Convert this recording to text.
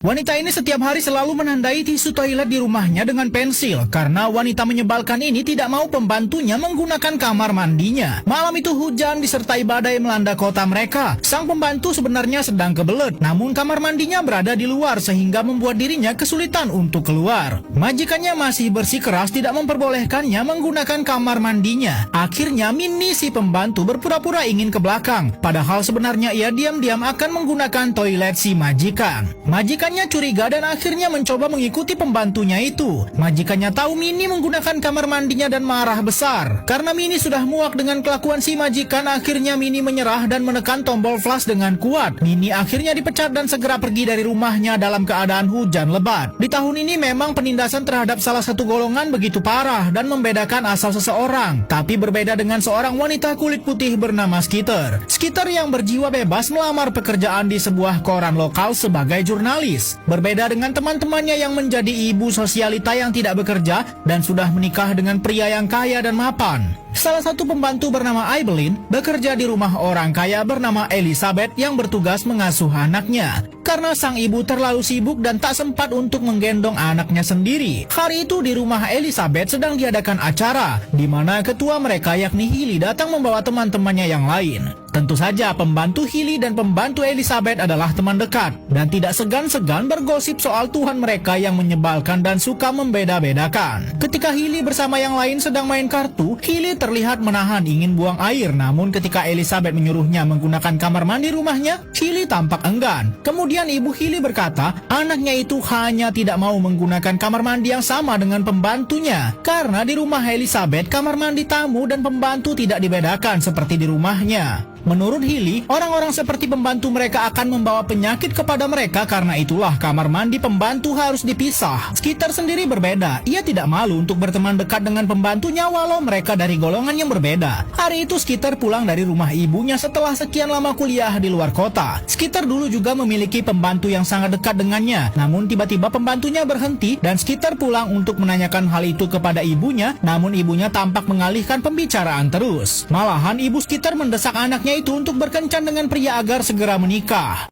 Wanita ini setiap hari selalu menandai tisu toilet di rumahnya dengan pensil karena wanita menyebalkan ini tidak mau pembantunya menggunakan kamar mandinya. Malam itu hujan disertai badai melanda kota mereka. Sang pembantu sebenarnya sedang kebelet, namun kamar mandinya berada di luar sehingga membuat dirinya kesulitan untuk keluar. Majikannya masih bersikeras tidak memperbolehkannya menggunakan kamar mandinya. Akhirnya Mini si pembantu berpura-pura ingin ke belakang, padahal sebenarnya ia diam-diam akan menggunakan toilet si majikan. Majikannya curiga dan akhirnya mencoba mengikuti pembantunya itu. Majikannya tahu Mini menggunakan kamar mandinya dan marah besar. Karena Mini sudah muak dengan kelakuan si majikan, akhirnya Mini menyerah dan menekan tombol flash dengan kuat. Mini akhirnya dipecat dan segera pergi dari rumahnya dalam keadaan hujan lebat. Di tahun ini memang penindasan terhadap salah satu golongan begitu parah dan membedakan asal seseorang. Tapi berbeda dengan seorang wanita kulit putih bernama Skitter. Skitter yang berjiwa bebas melamar pekerjaan di sebuah koran lokal sebagai jurnalis. Berbeda dengan teman-temannya yang menjadi ibu sosialita yang tidak bekerja dan sudah menikah dengan pria yang kaya dan mapan. Salah satu pembantu bernama Aibelin bekerja di rumah orang kaya bernama Elizabeth yang bertugas mengasuh anaknya. Karena sang ibu terlalu sibuk dan tak sempat untuk menggendong anaknya sendiri. Hari itu di rumah Elizabeth sedang diadakan acara, di mana ketua mereka yakni Hilly datang membawa teman-temannya yang lain. Tentu saja pembantu Hilly dan pembantu Elizabeth adalah teman dekat dan tidak segan-segan bergosip soal Tuhan mereka yang menyebalkan dan suka membeda-bedakan. Ketika Hilly bersama yang lain sedang main kartu, Hilly terlihat menahan ingin buang air, namun ketika Elizabeth menyuruhnya menggunakan kamar mandi rumahnya, Hilly tampak enggan. Kemudian ibu Hilly berkata, anaknya itu hanya tidak mau menggunakan kamar mandi yang sama dengan pembantunya, karena di rumah Elizabeth kamar mandi tamu dan pembantu tidak dibedakan seperti di rumahnya. Menurut Hilly, orang-orang seperti pembantu mereka akan membawa penyakit kepada mereka, karena itulah kamar mandi pembantu harus dipisah. Skitter sendiri berbeda, ia tidak malu untuk berteman dekat dengan pembantunya walau mereka dari golongan yang berbeda. Hari itu Skitter pulang dari rumah ibunya setelah sekian lama kuliah di luar kota. Skitter dulu juga memiliki pembantu yang sangat dekat dengannya, namun tiba-tiba pembantunya berhenti dan Skitter pulang untuk menanyakan hal itu kepada ibunya, namun ibunya tampak mengalihkan pembicaraan terus. Malahan ibu Skitter mendesak anaknya itu untuk berkencan dengan pria agar segera menikah.